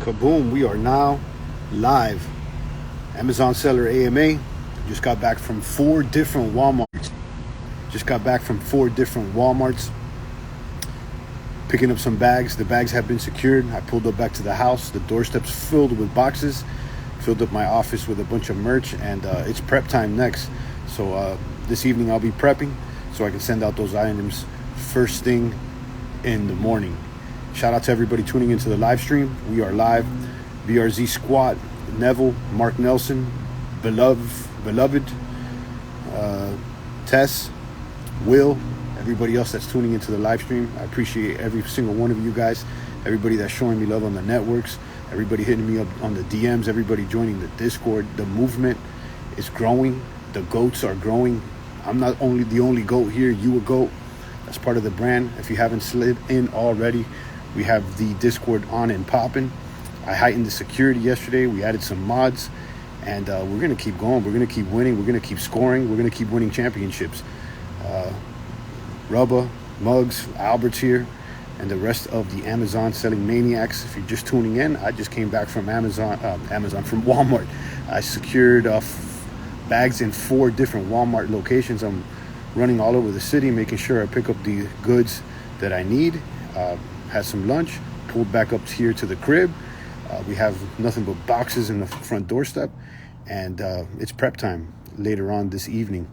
Kaboom, we are now live. Amazon Seller AMA. Just got back from four different Walmarts. Picking up some bags. The bags have been secured. I pulled up back to the house. The doorstep's filled with boxes. Filled up my office with a bunch of merch, and it's prep time next. So this evening I'll be prepping so I can send out those items first thing in the morning. Shout out to everybody tuning into the live stream. We are live. BRZ Squad, Neville, Mark Nelson, Beloved, Tess, Will, everybody else that's tuning into the live stream. I appreciate every single one of you guys. Everybody that's showing me love on the networks. Everybody hitting me up on the DMs. Everybody joining the Discord. The movement is growing. The goats are growing. I'm not only the only goat here. You a goat. That's part of the brand. If you haven't slid in already, we have the Discord on and popping. I heightened the security yesterday. We added some mods, and we're going to keep going. We're going to keep winning. We're going to keep scoring. We're going to keep winning championships. Rubba, Muggs, Albert's here, and the rest of the Amazon selling maniacs. If you're just tuning in, I just came back from from Walmart. I secured bags in 4 different Walmart locations. I'm running all over the city, making sure I pick up the goods that I need. Had some lunch, pulled back up here to the crib. We have nothing but boxes in the front doorstep, and it's prep time later on this evening.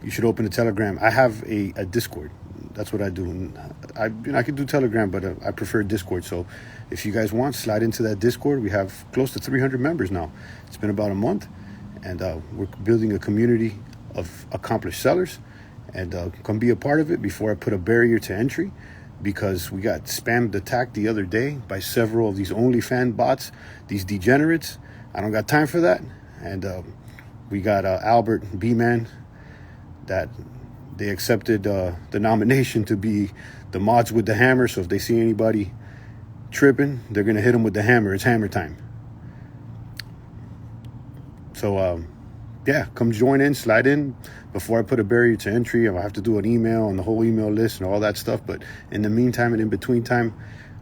You should open a Telegram. I have a Discord. That's what I do. I could do Telegram, but I prefer Discord. So if you guys want, slide into that Discord. We have close to 300 members now. It's been about a month, and we're building a community of accomplished sellers. And come be a part of it before I put a barrier to entry, because we got spammed attacked the other day by several of these OnlyFans bots, these degenerates. I don't got time for that. And we got Albert B-Man, that they accepted the nomination to be the mods with the hammer. So if they see anybody tripping, they're going to hit them with the hammer. It's hammer time. So, yeah, come join in, slide in. Before I put a barrier to entry, I have to do an email and the whole email list and all that stuff. But in the meantime and in between time,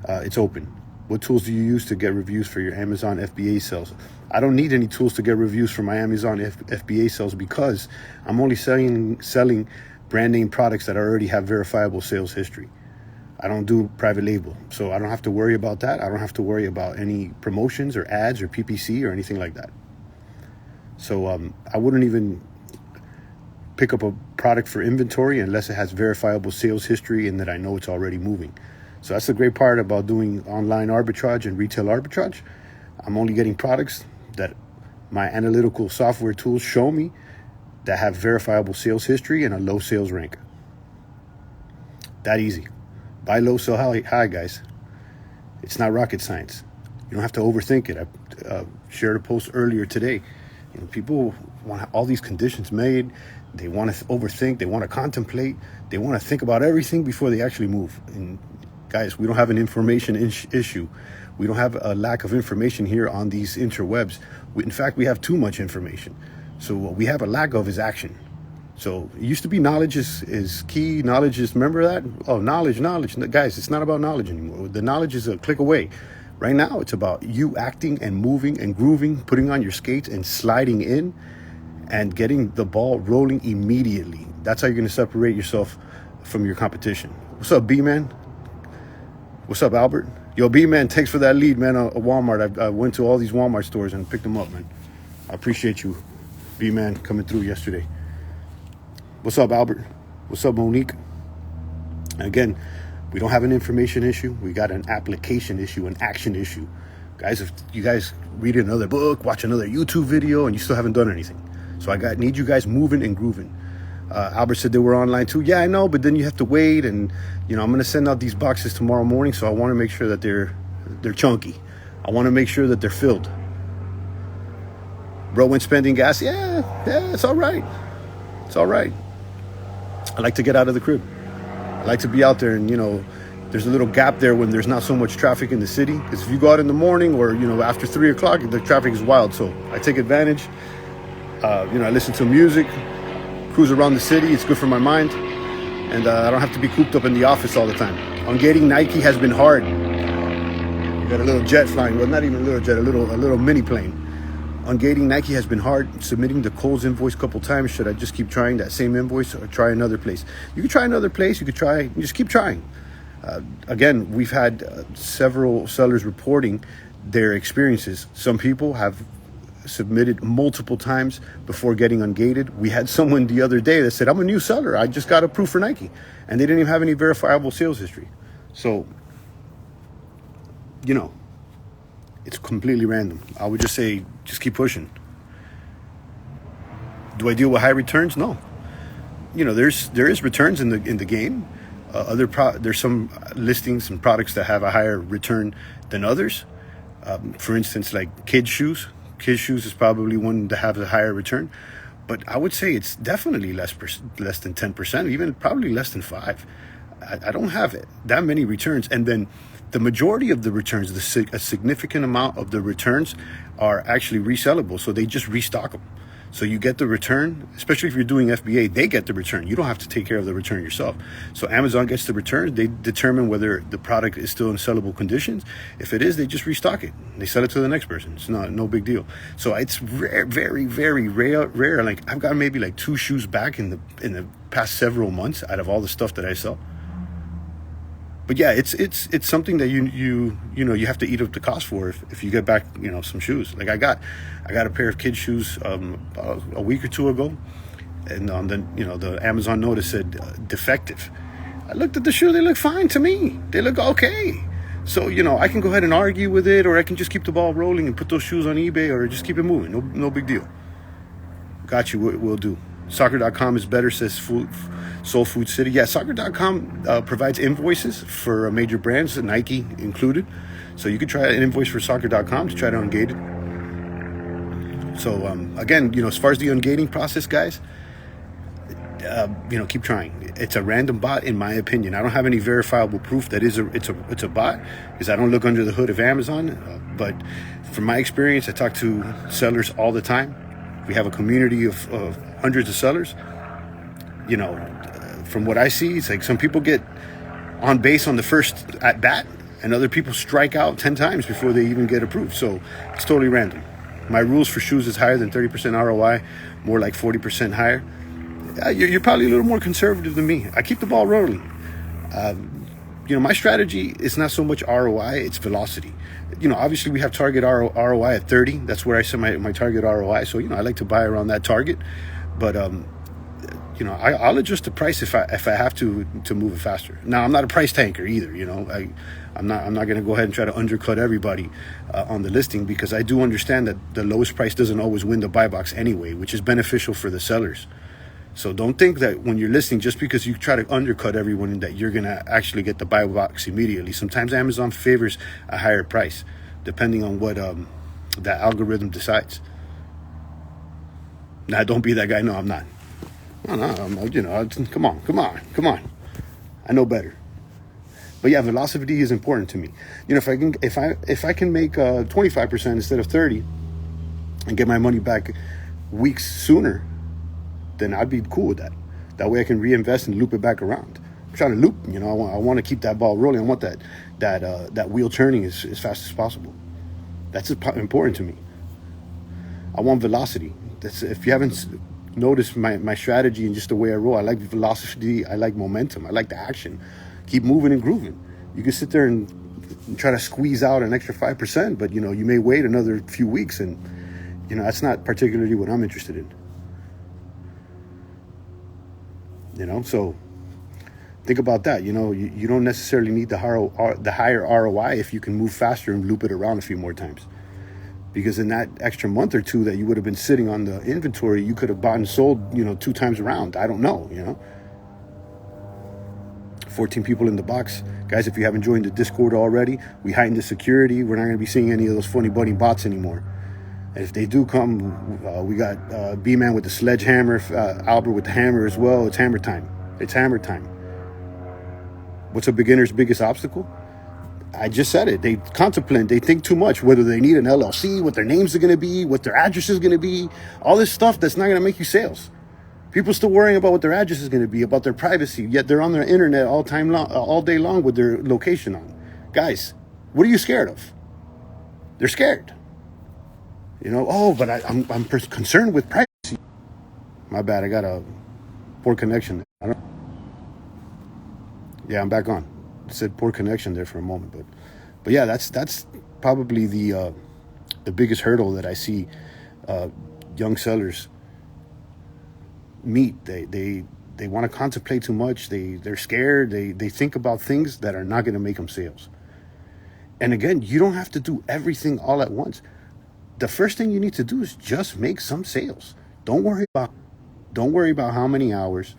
it's open. What tools do you use to get reviews for your Amazon FBA sales? I don't need any tools to get reviews for my Amazon FBA sales, because I'm only selling brand name products that already have verifiable sales history. I don't do private label, so I don't have to worry about that. I don't have to worry about any promotions or ads or PPC or anything like that. So I wouldn't even pick up a product for inventory unless it has verifiable sales history and that I know it's already moving. So that's the great part about doing online arbitrage and retail arbitrage. I'm only getting products that my analytical software tools show me that have verifiable sales history and a low sales rank. That easy. Buy low, sell high, guys. It's not rocket science. You don't have to overthink it. I shared a post earlier today. People want all these conditions made. They want to overthink. They want to contemplate. They want to think about everything before they actually move. And guys, we don't have an information issue. We don't have a lack of information here on these interwebs. In fact, we have too much information. So what we have a lack of is action. So it used to be knowledge is key. Knowledge is, remember that? Oh, knowledge. Guys, it's not about knowledge anymore. The knowledge is a click away. Right now, it's about you acting and moving and grooving, putting on your skates and sliding in and getting the ball rolling immediately. That's how you're going to separate yourself from your competition. What's up, B-Man? What's up, Albert? Yo, B-Man, thanks for that lead, man, at Walmart. I went to all these Walmart stores and picked them up, man. I appreciate you, B-Man, coming through yesterday. What's up, Albert? What's up, Monique? And again, we don't have an information issue. We got an application issue, an action issue. Guys, if you guys read another book, watch another YouTube video, and you still haven't done anything. So I need you guys moving and grooving. Albert said they were online too. Yeah, I know, but then you have to wait. And, I'm going to send out these boxes tomorrow morning, so I want to make sure that they're chunky. I want to make sure that they're filled. Bro went spending gas. Yeah, it's all right. It's all right. I like to get out of the crib. I like to be out there, and there's a little gap there when there's not so much traffic in the city. Because if you go out in the morning or after 3 o'clock, the traffic is wild. So I take advantage. I listen to music, cruise around the city. It's good for my mind, and I don't have to be cooped up in the office all the time. On getting Nike has been hard. Got a little jet flying. Well, not even a little jet, a little mini plane. Ungating Nike has been hard. Submitting the Kohl's invoice a couple times. Should I just keep trying that same invoice or try another place? You could try another place. You just keep trying. Again, we've had several sellers reporting their experiences. Some people have submitted multiple times before getting ungated. We had someone the other day that said, I'm a new seller. I just got approved for Nike. And they didn't even have any verifiable sales history. So, it's completely random. I would just say, just keep pushing. Do I deal with high returns? No. There is returns in the game. There's some listings and products that have a higher return than others. For instance, like kids shoes. Kids shoes is probably one that has a higher return, but I would say it's definitely less than 10%, even probably less than 5%. I don't have that many returns, and then the majority of the returns, a significant amount of the returns are actually resellable, so they just restock them. So you get the return, especially if you're doing FBA, they get the return. You don't have to take care of the return yourself. So Amazon gets the return. They determine whether the product is still in sellable conditions. If it is, they just restock it. They sell it to the next person. It's no big deal. So it's rare, very, very rare. Like I've got maybe like 2 shoes back in the past several months out of all the stuff that I sell. But yeah, it's something that you have to eat up the cost for if you get back some shoes. Like I got a pair of kids shoes a week or 2 ago, and on the Amazon notice said defective. I looked at the shoe; they look fine to me. They look okay. So I can go ahead and argue with it, or I can just keep the ball rolling and put those shoes on eBay, or just keep it moving. No big deal. Got you. We'll do. Soccer.com is better, says Soul Food City. Yeah, Soccer.com provides invoices for major brands, Nike included. So you could try an invoice for Soccer.com to try to ungate it. So again, as far as the ungating process, guys, keep trying. It's a random bot, in my opinion. I don't have any verifiable proof that it's a bot, because I don't look under the hood of Amazon. But from my experience, I talk to sellers all the time. We have a community of hundreds of sellers. From what I see, it's like some people get on base on the first at bat, and other people strike out 10 times before they even get approved. So it's totally random. My rules for shoes is higher than 30% ROI, more like 40% higher. You're probably a little more conservative than me. I keep the ball rolling. My strategy is not so much ROI, it's velocity. Obviously we have target ROI at 30. That's where I set my target ROI. So, I like to buy around that target. But, I'll adjust the price if I have to move it faster. Now, I'm not a price tanker either. I'm not going to go ahead and try to undercut everybody on the listing, because I do understand that the lowest price doesn't always win the buy box anyway, which is beneficial for the sellers. So don't think that when you're listing, just because you try to undercut everyone, that you're going to actually get the buy box immediately. Sometimes Amazon favors a higher price, depending on what that algorithm decides. Now, don't be that guy. No, I'm not. No, come on. I know better. But yeah, velocity is important to me. If I can make 25% instead of 30 and get my money back weeks sooner, then I'd be cool with that. That way I can reinvest and loop it back around. I'm trying to loop, I want to keep that ball rolling. I want that wheel turning as fast as possible. That's important to me. I want velocity. If you haven't noticed my strategy and just the way I roll, I like velocity, I like momentum, I like the action. Keep moving and grooving. You can sit there and try to squeeze out an extra 5%, but you may wait another few weeks, and that's not particularly what I'm interested in. So think about that. You don't necessarily need the higher ROI if you can move faster and loop it around a few more times. Because in that extra month or 2 that you would have been sitting on the inventory, you could have bought and sold, 2 times around. I don't know, 14 people in the box. Guys, if you haven't joined the Discord already, we heightened the security. We're not going to be seeing any of those funny bunny bots anymore. And if they do come, we got B-Man with the sledgehammer, Albert with the hammer as well. It's hammer time. What's a beginner's biggest obstacle? I just said it. They contemplate. They think too much, whether they need an LLC, what their names are going to be, what their address is going to be, all this stuff that's not going to make you sales. People still worrying about what their address is going to be, about their privacy, yet they're on their internet all day long with their location on. Guys, what are you scared of? They're scared. Oh, but I'm concerned with privacy. My bad. I got a poor connection. Yeah, I'm back on. It said poor connection there for a moment, but yeah, that's probably the biggest hurdle that I see young sellers meet. They want to contemplate too much. They're scared. They think about things that are not going to make them sales. And again, you don't have to do everything all at once. The first thing you need to do is just make some sales. Don't worry about how many hours.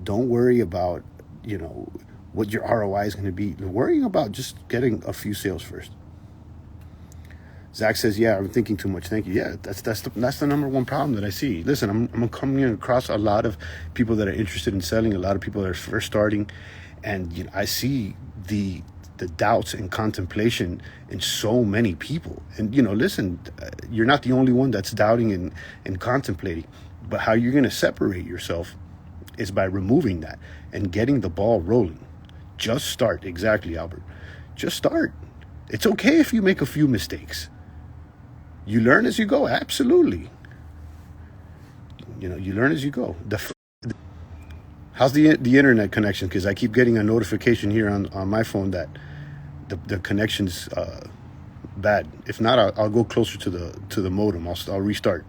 Don't worry about, what your ROI is going to be. Worrying about just getting a few sales first. Zach says, yeah, I'm thinking too much. Thank you. Yeah, that's the number one problem that I see. Listen, I'm coming across a lot of people that are interested in selling, a lot of people that are first starting, and I see the doubts and contemplation in so many people. And listen, you're not the only one that's doubting and contemplating, but how you're going to separate yourself is by removing that and getting the ball rolling. Just start. Exactly, Albert. Just start. It's okay if you make a few mistakes. You learn as you go. Absolutely. You learn as you go. How's the internet connection? Because I keep getting a notification here on my phone that the connection's bad. If not, I'll go closer to the modem. I'll restart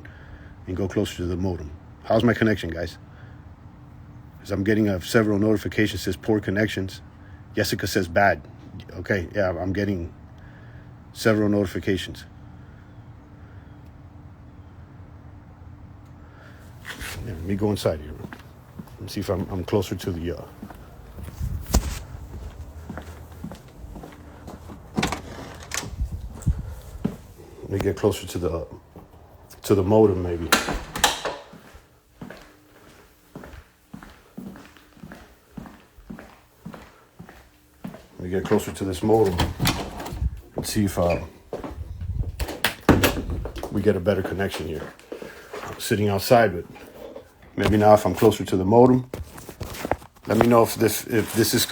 and go closer to the modem. How's my connection, guys? Because I'm getting several notifications. Says poor connections. Jessica says bad. Okay, yeah, I'm getting several notifications. Yeah, let me go inside here. Let me see if I'm closer to the. Let me get closer to the modem, maybe. Let me get closer to this modem and see if we get a better connection here. I'm sitting outside, but maybe now if I'm closer to the modem. Let me know if this is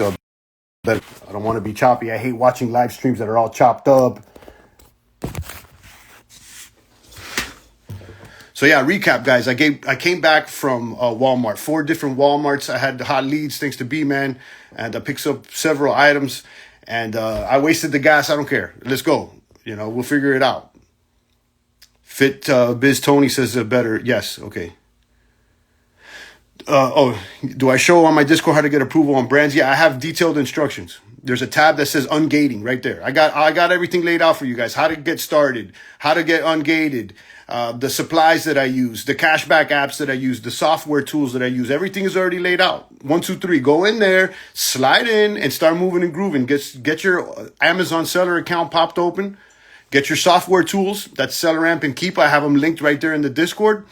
better. I don't want to be choppy. I hate watching live streams that are all chopped up. So yeah, recap, guys. I came back from Walmart, 4 different Walmarts. I had hot leads thanks to B-Man, and I picked up several items, and I wasted the gas. I don't care. Let's go. We'll figure it out. Fit Biz Tony says better. Yes. Okay. Do I show on my Discord how to get approval on brands? Yeah, I have detailed instructions. There's a tab that says ungating right there. I got everything laid out for you guys. How to get started, how to get ungated, the supplies that I use, the cashback apps that I use, the software tools that I use. Everything is already laid out. 1, 2, 3. Go in there, slide in, and start moving and grooving. Get your Amazon seller account popped open. Get your software tools. That's SellerAmp and Keep. I have them linked right there in the Discord.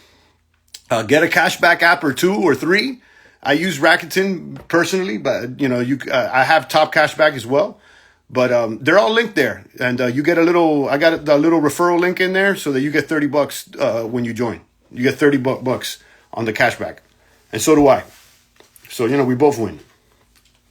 Get a cashback app or 2 or 3. I use Rakuten personally, but I have Top Cashback as well. But they're all linked there, and you get I got the little referral link in there so that you get $30 when you join. You get $30 on the cashback, and so do I. So we both win.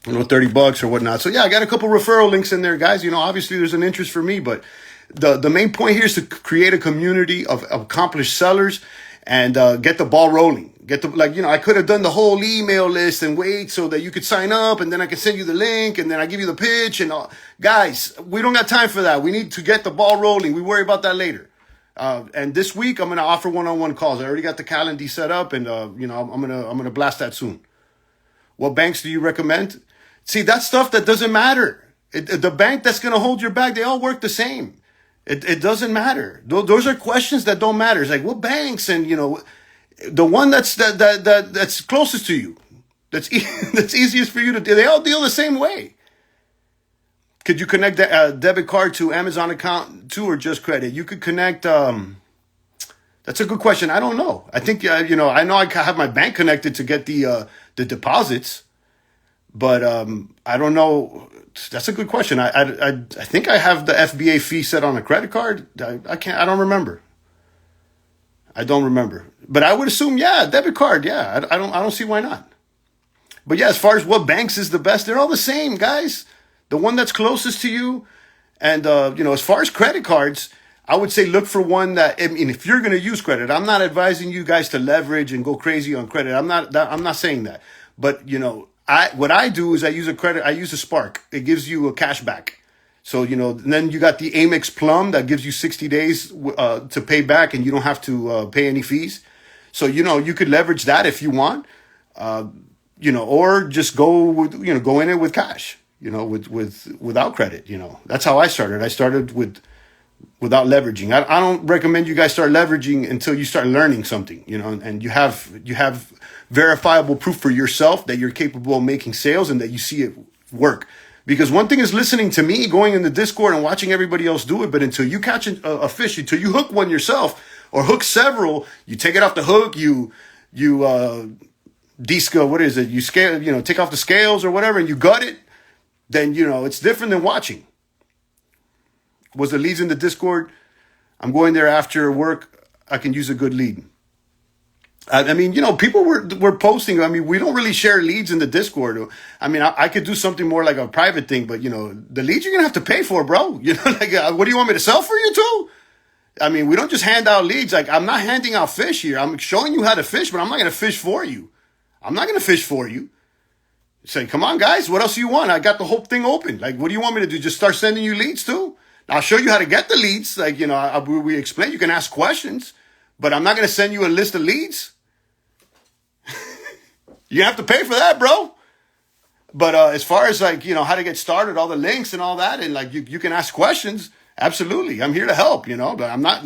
$30 or whatnot. So yeah, I got a couple referral links in there, guys. Obviously there's an interest for me, but the main point here is to create a community of accomplished sellers and get the ball rolling. I could have done the whole email list and wait so that you could sign up, and then I could send you the link, and then I give you the pitch and all. Guys, we don't got time for that. We need to get the ball rolling. We worry about that later. And this week I'm going to offer one-on-one calls. I already got the calendar set up, and I'm going to blast that soon. What banks do you recommend? See, that's stuff that doesn't matter. The bank that's going to hold your bag, they all work the same. It doesn't matter. Those are questions that don't matter. It's like, what banks? And the one that's closest to you, that's easiest for you to do. They all deal the same way. Could you connect a debit card to Amazon account too, or just credit? You could connect. That's a good question. I don't know. I think I know I have my bank connected to get the deposits, but I don't know. That's a good question. I think I have the FBA fee set on a credit card. I don't remember. But I would assume, yeah, debit card. Yeah, I don't see why not. But yeah, as far as what banks is the best, they're all the same, guys. The one that's closest to you And, as far as credit cards, I would say look for one that, I mean, if you're going to use credit, I'm not advising you guys to leverage and go crazy on credit. I'm not saying that. But, what I do is I use a Spark. It gives you a cash back. So, and then you got the Amex Plum that gives you 60 days to pay back, and you don't have to pay any fees. So, you could leverage that if you want, or just go in it with cash, without credit. That's how I started. I started without leveraging. I don't recommend you guys start leveraging until you start learning something, and you have verifiable proof for yourself that you're capable of making sales and that you see it work. Because one thing is listening to me, going in the Discord and watching everybody else do it, but until you catch a fish, until you hook one yourself or hook several, you take it off the hook, you descale, what is it? You scale, take off the scales or whatever, and you gut it, then, it's different than watching. Was the leads in the Discord? I'm going there after work. I can use a good lead. I mean, people were posting. I mean, we don't really share leads in the Discord. I mean, I could do something more like a private thing, but the leads you're gonna have to pay for, bro. What do you want me to sell for you too? I mean, we don't just hand out leads. Like, I'm not handing out fish here. I'm showing you how to fish, but I'm not gonna fish for you. I'm not gonna fish for you. Say, come on, guys. What else do you want? I got the whole thing open. Like, what do you want me to do? Just start sending you leads too? I'll show you how to get the leads. Like, we explain. You can ask questions, but I'm not gonna send you a list of leads. You have to pay for that, bro. But as far as how to get started, all the links and all that, and you can ask questions. Absolutely, I'm here to help. But I'm not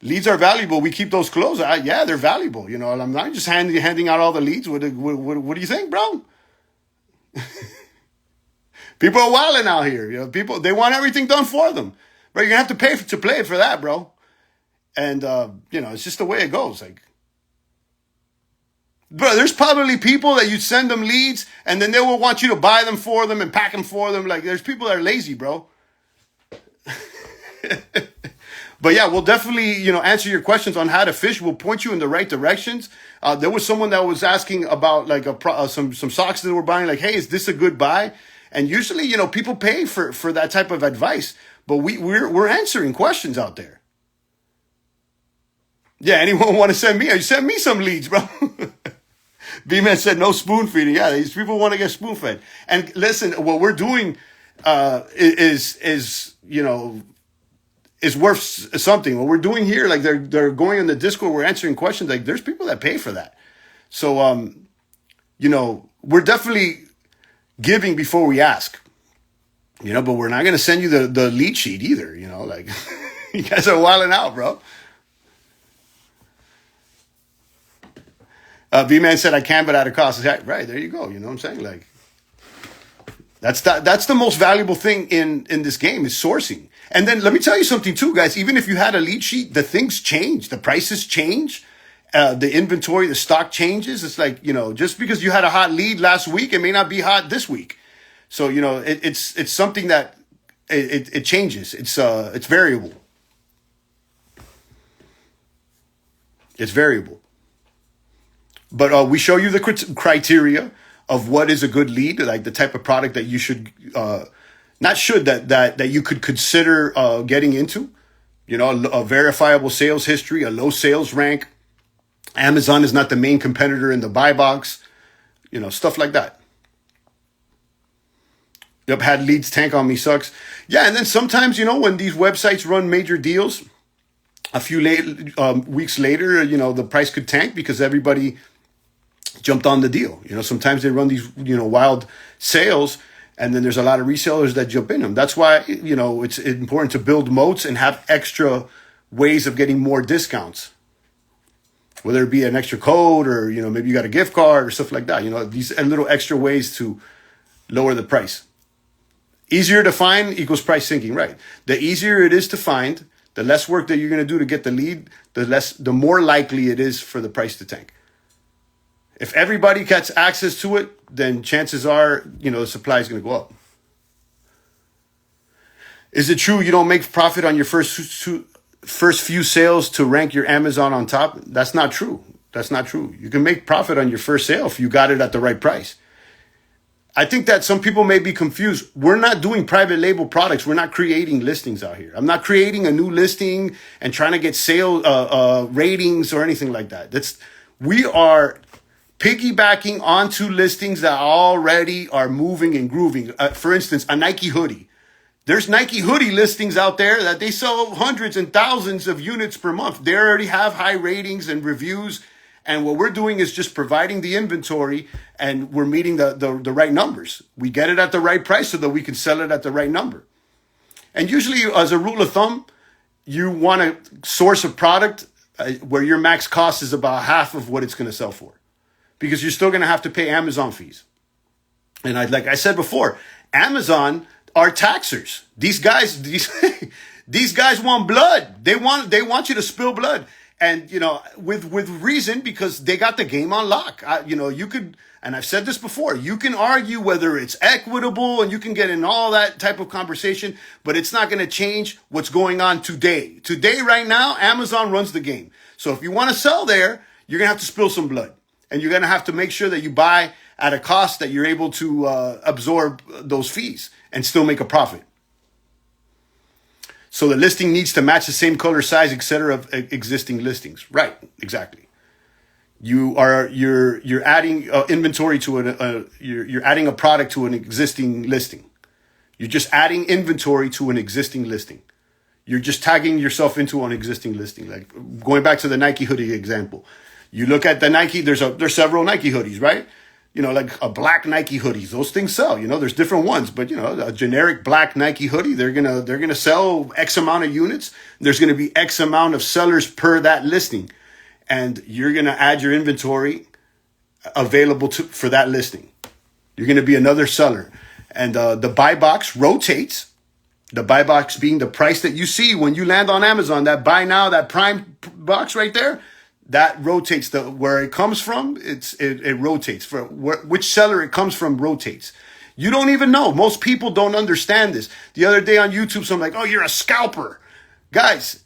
leads are valuable. We keep those closed. Yeah, they're valuable. I'm not just handing out all the leads. What do you think, bro? People are wilding out here. People, they want everything done for them, but you're gonna have to pay to play for that, bro. And it's just the way it goes. Bro, there's probably people that you send them leads and then they will want you to buy them for them and pack them for them. There's people that are lazy, bro. But yeah, we'll definitely, answer your questions on how to fish. We'll point you in the right directions. There was someone that was asking about some socks that we're buying. Hey, is this a good buy? And usually, people pay for that type of advice, but we're answering questions out there. Yeah, anyone want to send me? You send me some leads, bro. B-Man said no spoon feeding. Yeah, these people want to get spoon fed. And listen, what we're doing is worth something. What we're doing here, they're going in the Discord, we're answering questions. There's people that pay for that. So we're definitely giving before we ask. But we're not gonna send you the lead sheet either. You guys are wilding out, bro. V-Man said, I can, but at a cost. Right, there you go. You know what I'm saying? That's the most valuable thing in this game is sourcing. And then let me tell you something too, guys. Even if you had a lead sheet, the things change. The prices change. The inventory, the stock changes. It's just because you had a hot lead last week, it may not be hot this week. So, it's something that it changes. It's variable. It's variable. But we show you the criteria of what is a good lead, the type of product that you should, that you could consider getting into. A verifiable sales history, a low sales rank. Amazon is not the main competitor in the buy box. Stuff like that. Yep, had leads tank on me sucks. Yeah, and then sometimes, when these websites run major deals, a few weeks later, the price could tank because everybody jumped on the deal. Sometimes they run these, wild sales, and then there's a lot of resellers that jump in them. That's why, it's important to build moats and have extra ways of getting more discounts. Whether it be an extra code or, maybe you got a gift card or stuff like that. These little extra ways to lower the price. Easier to find equals price sinking, right? The easier it is to find, the less work that you're going to do to get the lead, the more likely it is for the price to tank. If everybody gets access to it, then chances are, the supply is going to go up. Is it true you don't make profit on your first few sales to rank your Amazon on top? That's not true. That's not true. You can make profit on your first sale if you got it at the right price. I think that some people may be confused. We're not doing private label products. We're not creating listings out here. I'm not creating a new listing and trying to get sale ratings or anything like that. We are piggybacking onto listings that already are moving and grooving. For instance, a Nike hoodie. There's Nike hoodie listings out there that they sell hundreds and thousands of units per month. They already have high ratings and reviews. And what we're doing is just providing the inventory, and we're meeting the right numbers. We get it at the right price so that we can sell it at the right number. And usually, as a rule of thumb, you want to source a product where your max cost is about half of what it's going to sell for, because you're still going to have to pay Amazon fees. And like I said before, Amazon are taxers. These guys, these guys want blood. They want you to spill blood. And, with reason, because they got the game on lock. You could, and I've said this before, you can argue whether it's equitable and you can get in all that type of conversation, but it's not going to change what's going on today. Today, right now, Amazon runs the game. So if you want to sell there, you're going to have to spill some blood. And you're going to have to make sure that you buy at a cost that you're able to absorb those fees and still make a profit. So the listing needs to match the same color, size, etc. of existing listings. Right, exactly. You're adding inventory to you're adding a product to an existing listing. You're just adding inventory to an existing listing. You're just tagging yourself into an existing listing. Like going back to the Nike hoodie example, you look at the Nike. There's several Nike hoodies, right? Like a black Nike hoodies, those things sell. There's different ones, but a generic black Nike hoodie, they're gonna sell X amount of units. There's gonna be X amount of sellers per that listing, and you're gonna add your inventory available for that listing. You're gonna be another seller, and the buy box rotates. The buy box being the price that you see when you land on Amazon. That buy now, that prime box right there. That rotates where it comes from. It rotates for which seller it comes from rotates. You don't even know. Most people don't understand this. The other day on YouTube, someone like, "Oh, you're a scalper." Guys,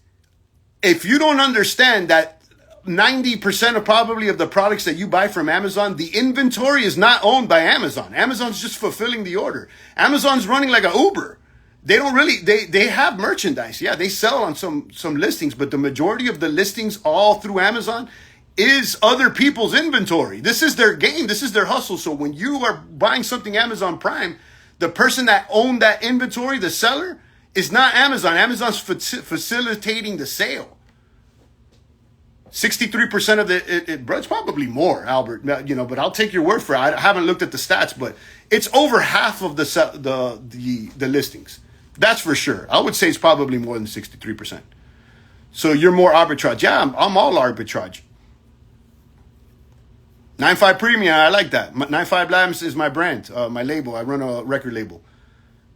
if you don't understand that 90% of probably of the products that you buy from Amazon, the inventory is not owned by Amazon. Amazon's just fulfilling the order. Amazon's running like an Uber. They don't really, they have merchandise. Yeah, they sell on some listings, but the majority of the listings all through Amazon is other people's inventory. This is their game. This is their hustle. So when you are buying something Amazon Prime, the person that owned that inventory, the seller, is not Amazon. Amazon's facilitating the sale. 63% of it's probably more, Albert, but I'll take your word for it. I haven't looked at the stats, but it's over half of the listings. That's for sure. I would say it's probably more than 63%. So you're more arbitrage. Yeah, I'm all arbitrage. 95 Premium, I like that. 95 Labs is my brand, my label. I run a record label.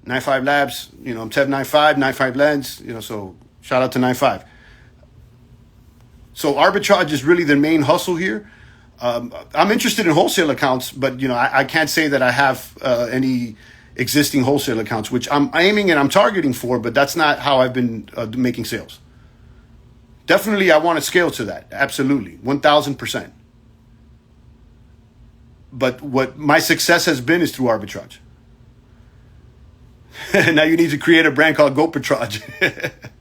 95 Labs, I'm Tev 95, 95 Lens, so shout out to 95. So arbitrage is really the main hustle here. I'm interested in wholesale accounts, but I can't say that I have any existing wholesale accounts, which I'm aiming and I'm targeting for, but that's not how I've been making sales. Definitely, I want to scale to that. Absolutely, 1,000%. But what my success has been is through arbitrage. Now you need to create a brand called GoPatrage.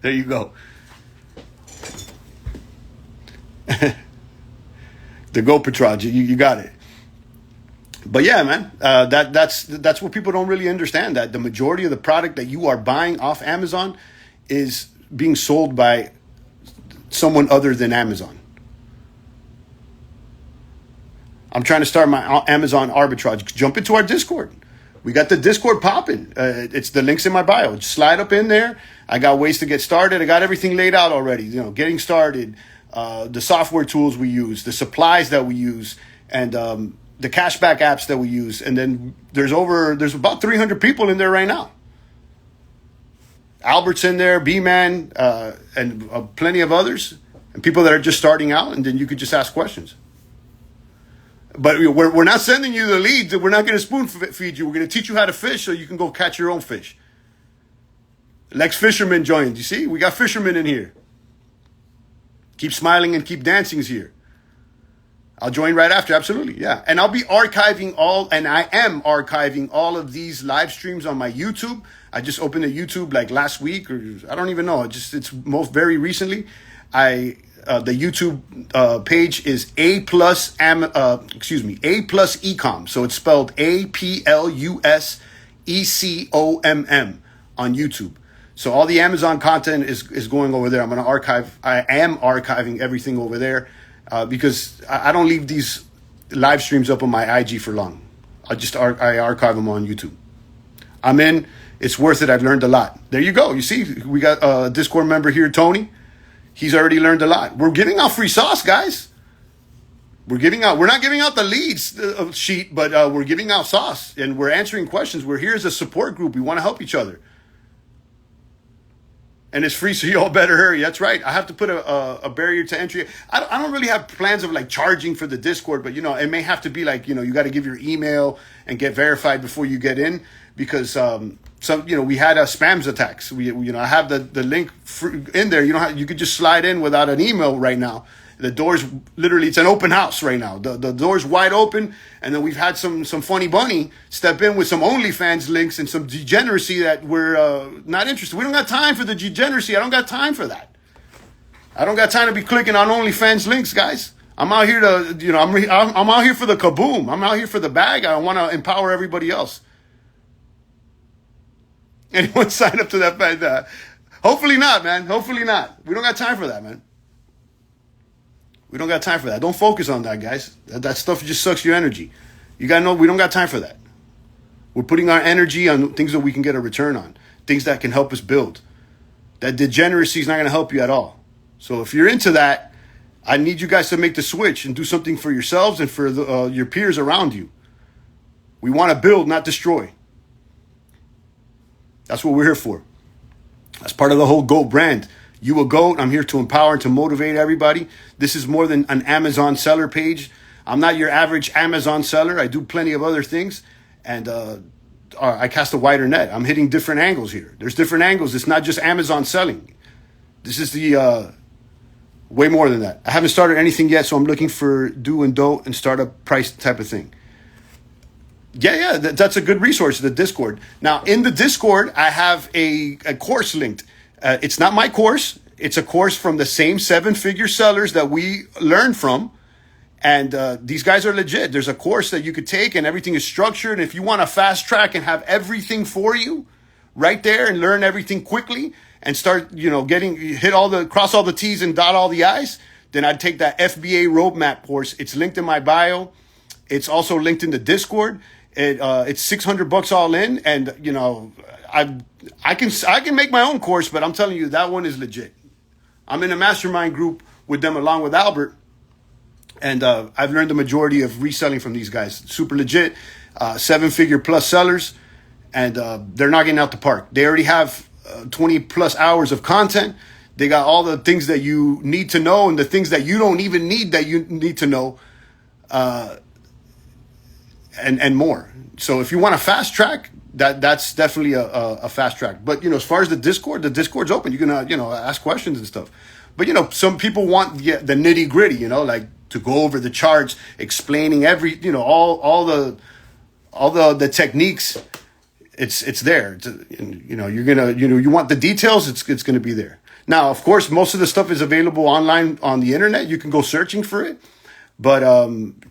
There you go. The GoPatrage, you got it. But yeah, man, that's what people don't really understand, that the majority of the product that you are buying off Amazon is being sold by someone other than Amazon. I'm trying to start my Amazon arbitrage. Jump into our Discord. We got the Discord popping. It's the links in my bio. Just slide up in there. I got ways to get started. I got everything laid out already. Getting started, the software tools we use, the supplies that we use, and the cashback apps that we use. And then there's about 300 people in there right now. Albert's in there, B-Man, and plenty of others, and people that are just starting out, and then you could just ask questions. But we're not sending you the leads. We're not going to spoon feed you. We're going to teach you how to fish so you can go catch your own fish. Lex Fisherman joined. You see, we got fishermen in here. Keep smiling and keep dancing is here. I'll join right after. Absolutely. Yeah. And I'll be archiving and I am archiving all of these live streams on my YouTube. I just opened a YouTube like last week, or I don't even know. It's most very recently. The YouTube page is A plus Ecom. So it's spelled APLUSECOMM on YouTube. So all the Amazon content is going over there. I am archiving everything over there because I don't leave these live streams up on my IG for long. I archive them on YouTube. I'm in. It's worth it. I've learned a lot. There you go. You see, we got a Discord member here, Tony. He's already learned a lot. We're giving out free sauce, guys. We're not giving out the leads sheet, but we're giving out sauce and we're answering questions. We're here as a support group. We want to help each other. And it's free, so you all better hurry. That's right. I have to put a barrier to entry. I don't really have plans of like charging for the Discord, but it may have to be like, you got to give your email and get verified before you get in, because we had spams attacks. I have the link in there. You could just slide in without an email right now. The door's literally, it's an open house right now. The door's wide open, and then we've had some funny bunny step in with some OnlyFans links and some degeneracy that we're not interested. We don't got time for the degeneracy. I don't got time for that. I don't got time to be clicking on OnlyFans links, guys. I'm out here to, I'm out here for the kaboom. I'm out here for the bag. I want to empower everybody else. Anyone sign up to that? Hopefully not, man. Hopefully not. We don't got time for that, man. We don't got time for that. Don't focus on that, guys. That stuff just sucks your energy. You got to know we don't got time for that. We're putting our energy on things that we can get a return on, things that can help us build. That degeneracy is not going to help you at all. So if you're into that, I need you guys to make the switch and do something for yourselves and for your peers around you. We want to build, not destroy. That's what we're here for. That's part of the whole GOAT brand. You a GOAT. I'm here to empower and to motivate everybody. This is more than an Amazon seller page. I'm not your average Amazon seller. I do plenty of other things. And I cast a wider net. I'm hitting different angles here. There's different angles. It's not just Amazon selling. This is the way more than that. I haven't started anything yet, so I'm looking for do and don't and startup price type of thing. Yeah, that's a good resource, the Discord. Now, in the Discord, I have a course linked. It's not my course. It's a course from the same 7-figure sellers that we learned from. And these guys are legit. There's a course that you could take and everything is structured. And if you want to fast track and have everything for you right there and learn everything quickly and start, cross all the T's and dot all the I's, then I'd take that FBA roadmap course. It's linked in my bio. It's also linked in the Discord. It's $600 all in. And, I can make my own course, but I'm telling you, that one is legit. I'm in a mastermind group with them along with Albert. And I've learned the majority of reselling from these guys. Super legit, 7-figure plus sellers. And they're knocking out the park. They already have 20 plus hours of content. They got all the things that you need to know and the things that you don't even need that you need to know. And more. So if you want a fast track, that's definitely a fast track. But, as far as the Discord's open. You can, ask questions and stuff. But, some people want the nitty gritty, like to go over the charts, explaining all the techniques. It's there. You want the details. It's going to be there. Now, of course, most of the stuff is available online on the internet. You can go searching for it, but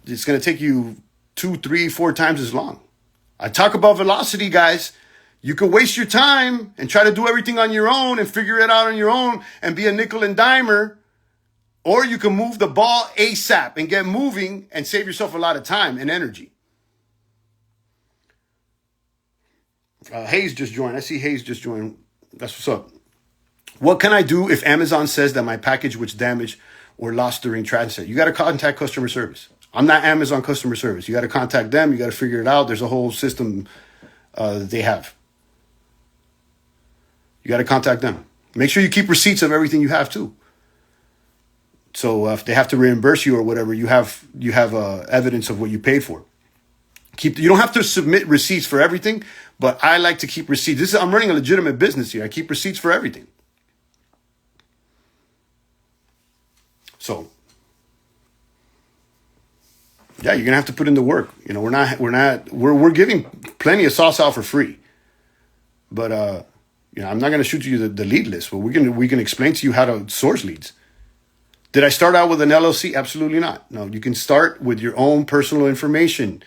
it's going to take you 2, 3, 4 times as long. I talk about velocity, guys. You can waste your time and try to do everything on your own and figure it out on your own and be a nickel and dimer. Or you can move the ball ASAP and get moving and save yourself a lot of time and energy. Hayes just joined. I see Hayes just joined. That's what's up. What can I do if Amazon says that my package was damaged or lost during transit? You got to contact customer service. I'm not Amazon customer service. You got to contact them. You got to figure it out. There's a whole system they have. You got to contact them. Make sure you keep receipts of everything you have too. So if they have to reimburse you or whatever, you have evidence of what you paid for. You don't have to submit receipts for everything, but I like to keep receipts. I'm running a legitimate business here. I keep receipts for everything. So Yeah, you're gonna have to put in the work. You know, we're giving plenty of sauce out for free. But you know, I'm not gonna shoot you the lead list, but we can explain to you how to source leads. Did I start out with an LLC? Absolutely not. No, you can start with your own personal information.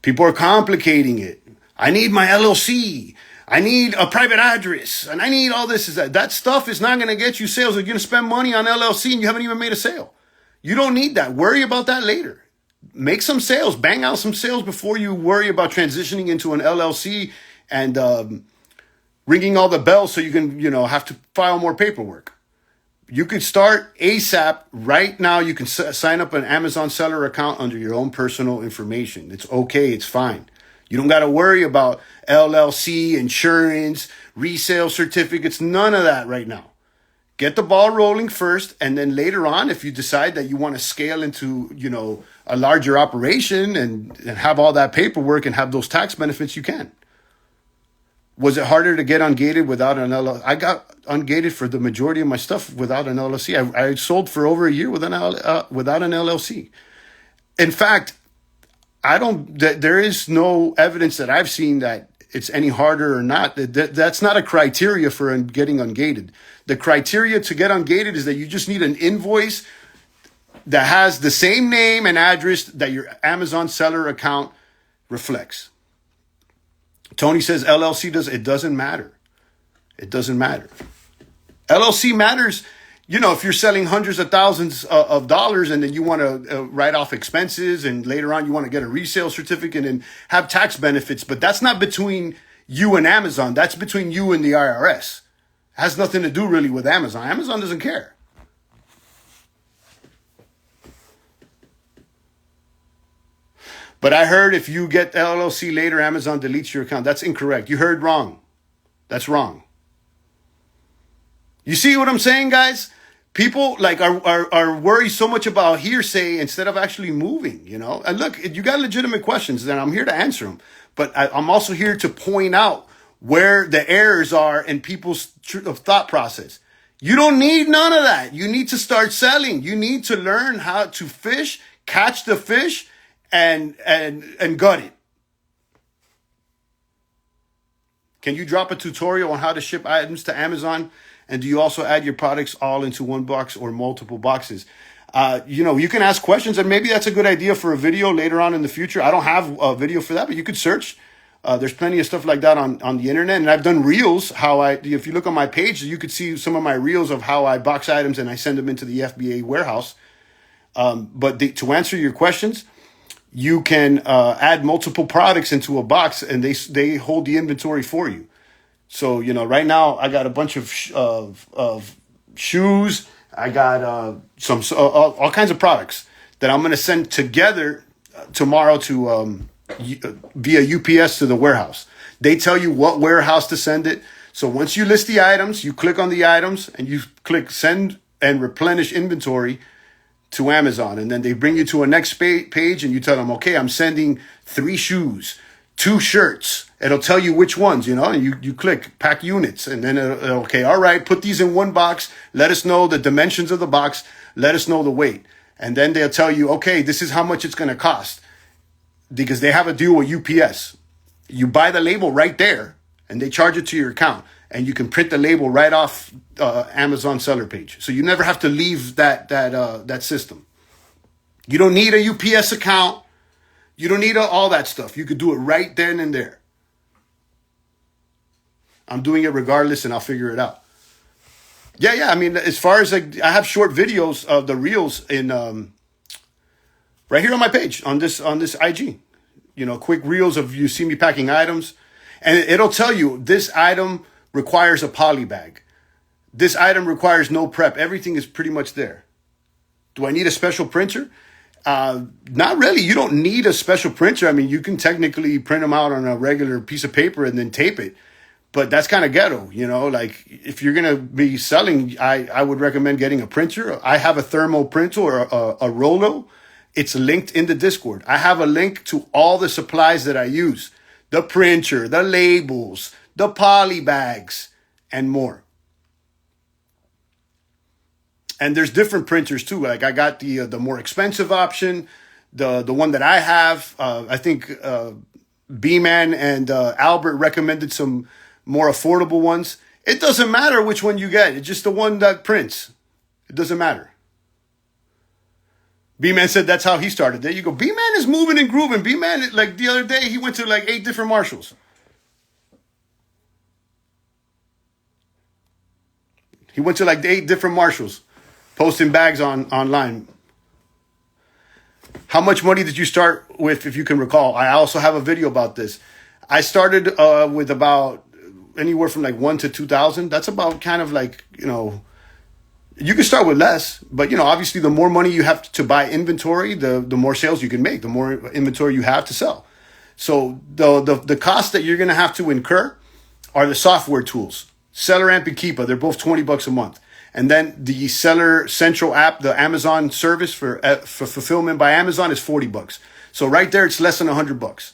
People are complicating it. I need my LLC. I need a private address, and I need all this. That stuff is not going to get you sales. You're going to spend money on LLC, and you haven't even made a sale. You don't need that. Worry about that later. Make some sales. Bang out some sales before you worry about transitioning into an LLC and ringing all the bells so you can, have to file more paperwork. You could start ASAP right now. You can sign up an Amazon seller account under your own personal information. It's okay. It's fine. You don't got to worry about LLC, insurance, resale certificates, none of that right now. Get the ball rolling first, and then later on, if you decide that you want to scale into, a larger operation and have all that paperwork and have those tax benefits, you can. Was it harder to get ungated without an LLC? I got ungated for the majority of my stuff without an LLC. I sold for over a year without an LLC. In fact, there is no evidence that I've seen that it's any harder or not. That's not a criteria for getting ungated. The criteria to get ungated is that you just need an invoice that has the same name and address that your Amazon seller account reflects. Tony says LLC it doesn't matter. It doesn't matter. LLC matters, if you're selling hundreds of thousands of dollars and then you want to write off expenses and later on you want to get a resale certificate and have tax benefits, but that's not between you and Amazon. That's between you and the IRS. It has nothing to do really with Amazon. Amazon doesn't care. But I heard if you get LLC later, Amazon deletes your account. That's incorrect. You heard wrong. That's wrong. You see what I'm saying, guys? People are worried so much about hearsay instead of actually moving, And look, you got legitimate questions, and I'm here to answer them. But I'm also here to point out where the errors are in people's thought process. You don't need none of that. You need to start selling. You need to learn how to fish, catch the fish, and gut it. Can you drop a tutorial on how to ship items to Amazon? And do you also add your products all into one box or multiple boxes? You can ask questions, and maybe that's a good idea for a video later on in the future. I don't have a video for that, but you could search. There's plenty of stuff like that on the internet. And I've done reels, if you look on my page, you could see some of my reels of how I box items and I send them into the FBA warehouse. But to answer your questions, you can add multiple products into a box and they hold the inventory for you. So, right now I got a bunch of shoes. I got all kinds of products that I'm going to send together tomorrow to via UPS to the warehouse. They tell you what warehouse to send it. So once you list the items, you click on the items and you click send and replenish inventory to Amazon. And then they bring you to a next page and you tell them, okay, I'm sending 3 shoes, 2 shirts. It'll tell you which ones, and you click pack units and then okay, all right, put these in one box. Let us know the dimensions of the box. Let us know the weight. And then they'll tell you, okay, this is how much it's going to cost because they have a deal with UPS. You buy the label right there and they charge it to your account and you can print the label right off Amazon seller page. So you never have to leave that system. You don't need a UPS account. You don't need all that stuff. You could do it right then and there. I'm doing it regardless, and I'll figure it out. Yeah. I mean, as far as I have short videos of the reels in right here on my page on this IG. Quick reels of you see me packing items, and it'll tell you this item requires a poly bag. This item requires no prep. Everything is pretty much there. Do I need a special printer? Not really. You don't need a special printer. I mean, you can technically print them out on a regular piece of paper and then tape it. But that's kind of ghetto, like if you're going to be selling, I would recommend getting a printer. I have a thermal printer or a Rollo. It's linked in the Discord. I have a link to all the supplies that I use. The printer, the labels, the poly bags, and more. And there's different printers too. Like I got the more expensive option. the one that I have. I think B-Man and Albert recommended some more affordable ones. It doesn't matter which one you get. It's just the one that prints. It doesn't matter. B-Man said that's how he started. There you go. B-Man is moving and grooving. B-Man, like the other day, he went to like 8 different Marshalls. He went to like 8 different Marshalls, posting bags online. How much money did you start with, if you can recall? I also have a video about this. I started with about anywhere from like 1 to 2,000. That's about kind of like, you can start with less, but obviously the more money you have to buy inventory, the more sales you can make, the more inventory you have to sell. So the costs that you're going to have to incur are the software tools. SellerAmp and Keepa, they're both $20 a month. And then the Seller Central app, the Amazon service for fulfillment by Amazon is $40. So right there, it's less than $100.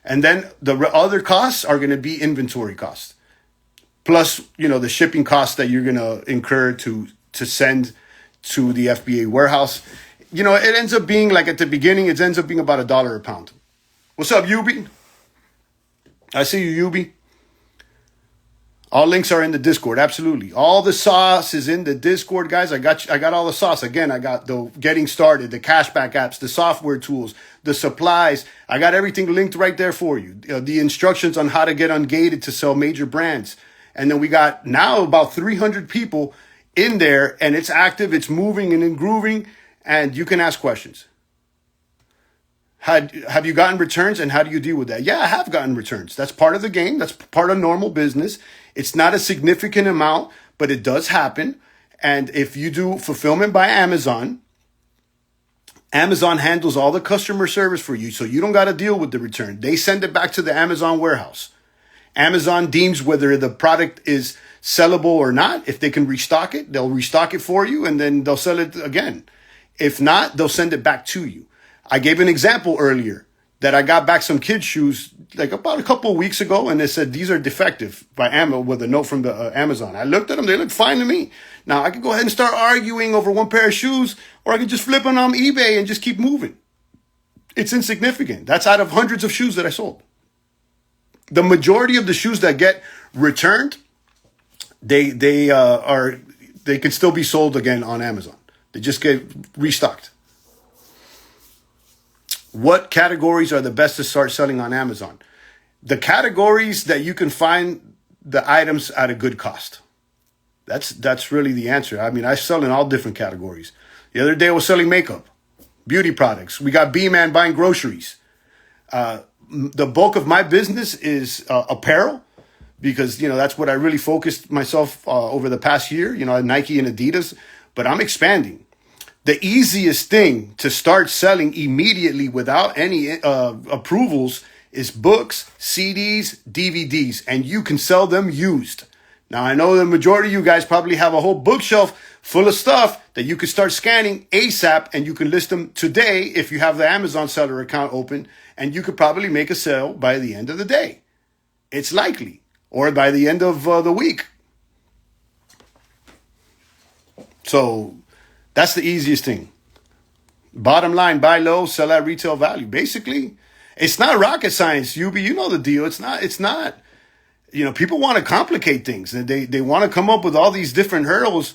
And then the other costs are going to be inventory costs. Plus, the shipping costs that you're going to incur to send to the FBA warehouse. It ends up being like at the beginning, it ends up being about $1 a pound. What's up, Yubi? I see you, Yubi. All links are in the Discord. Absolutely. All the sauce is in the Discord, guys. I got all the sauce. Again, I got the getting started, the cashback apps, the software tools, the supplies. I got everything linked right there for you. The instructions on how to get ungated to sell major brands. And then we got now about 300 people in there, and it's active, it's moving and grooving, and you can ask questions. Have you gotten returns, and how do you deal with that? Yeah, I have gotten returns. That's part of the game. That's part of normal business. It's not a significant amount, but it does happen. And if you do fulfillment by Amazon, Amazon handles all the customer service for you, so you don't got to deal with the return. They send it back to the Amazon warehouse. Amazon deems whether the product is sellable or not. If they can restock it, they'll restock it for you, and then they'll sell it again. If not, they'll send it back to you. I gave an example earlier that I got back some kids' shoes like about a couple of weeks ago, and they said these are defective by Amazon with a note from the Amazon. I looked at them; they look fine to me. Now I could go ahead and start arguing over one pair of shoes, or I could just flip them on eBay and just keep moving. It's insignificant. That's out of hundreds of shoes that I sold. The majority of the shoes that get returned, they can still be sold again on Amazon. They just get restocked. What categories are the best to start selling on Amazon? The categories that you can find the items at a good cost. That's really the answer. I mean, I sell in all different categories. The other day I was selling makeup, beauty products. We got B-Man buying groceries. The bulk of my business is apparel, because that's what I really focused myself over the past year. Nike and Adidas, but I'm expanding. The easiest thing to start selling immediately without any approvals is books, CDs, DVDs, and you can sell them used. Now, I know the majority of you guys probably have a whole bookshelf full of stuff that you can start scanning ASAP, and you can list them today if you have the Amazon seller account open, and you could probably make a sale by the end of the day. It's likely, or by the end of the week. So that's the easiest thing. Bottom line, buy low, sell at retail value. Basically, it's not rocket science, Yubi. You know the deal. It's not. People want to complicate things. They want to come up with all these different hurdles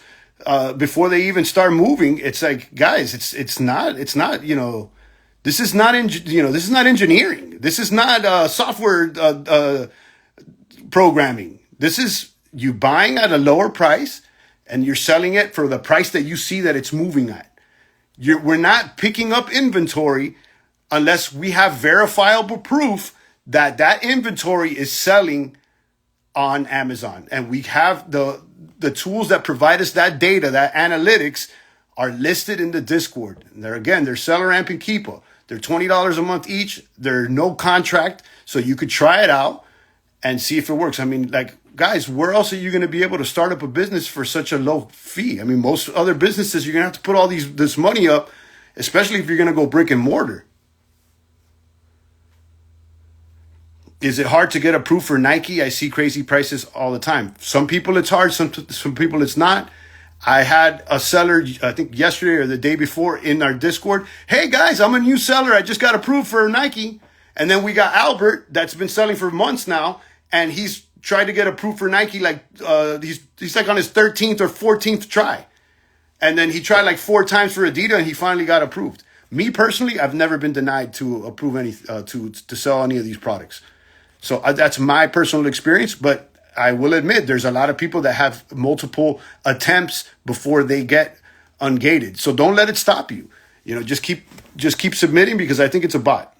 before they even start moving. It's like, guys, it's not. This is not this is not engineering. This is not software programming. This is you buying at a lower price, and you're selling it for the price that you see that it's moving at. We're not picking up inventory unless we have verifiable proof that that inventory is selling on Amazon. And we have the tools that provide us that data, that analytics, are listed in the Discord. And they're SellerAmp and Keepa. They're $20 a month each. They're no contract, so you could try it out and see if it works. I mean, guys, where else are you going to be able to start up a business for such a low fee? I mean, most other businesses, you're going to have to put all this money up, especially if you're going to go brick and mortar. Is it hard to get approved for Nike? I see crazy prices all the time. Some people it's hard, some people it's not. I had a seller, I think yesterday or the day before, in our Discord. Hey guys, I'm a new seller. I just got approved for Nike. And then we got Albert that's been selling for months now, and he's tried to get approved for Nike. Like he's like on his 13th or 14th try. And then he tried like 4 times for Adidas, and he finally got approved. Me personally, I've never been denied to approve any to sell any of these products. So that's my personal experience. But I will admit, there's a lot of people that have multiple attempts before they get ungated. So don't let it stop you. You know, just keep submitting, because I think it's a bot.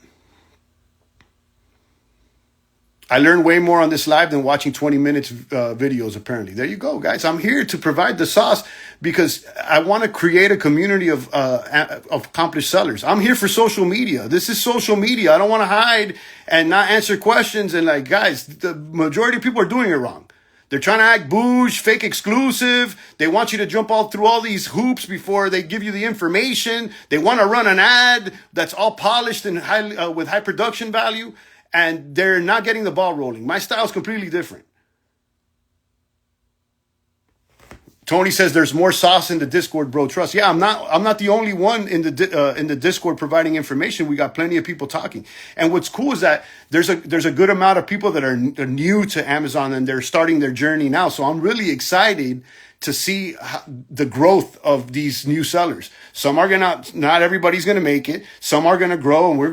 I learned way more on this live than watching 20 minutes videos, apparently. There you go, guys. I'm here to provide the sauce because I want to create a community of accomplished sellers. I'm here for social media. This is social media. I don't want to hide and not answer questions. And like, guys, the majority of people are doing it wrong. They're trying to act bouge, fake exclusive. They want you to jump all through all these hoops before they give you the information. They want to run an ad that's all polished and with high production value. And they're not getting the ball rolling. My style is completely different. Tony says there's more sauce in the Discord, bro. Trust. Yeah, I'm not the only one in the Discord providing information. We got plenty of people talking. And what's cool is that there's a good amount of people that are new to Amazon, and they're starting their journey now. So I'm really excited to see the growth of these new sellers. Some are not everybody's gonna make it. Some are gonna grow, and we're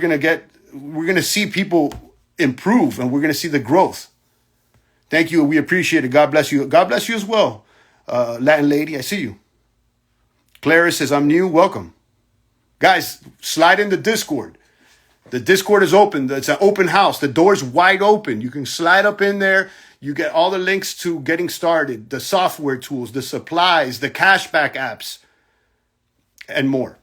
gonna see people improve, and we're going to see the growth. Thank you. We appreciate it. God bless you. God bless you as well. Latin lady, I see you. Clara says, I'm new. Welcome. Guys, slide in the Discord. The Discord is open. It's an open house. The door's wide open. You can slide up in there. You get all the links to getting started, the software tools, the supplies, the cashback apps, and more.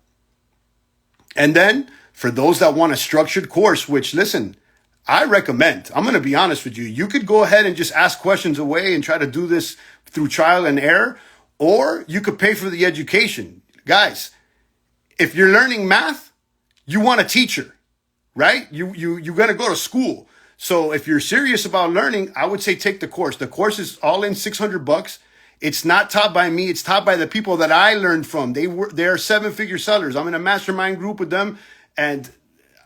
And then for those that want a structured course, which, listen, I recommend, I'm going to be honest with you. You could go ahead and just ask questions away and try to do this through trial and error, or you could pay for the education. Guys, if you're learning math, you want a teacher, right? You're going to go to school. So if you're serious about learning, I would say take the course. The course is all in $600. It's not taught by me. It's taught by the people that I learned from. They're 7-figure sellers. I'm in a mastermind group with them, and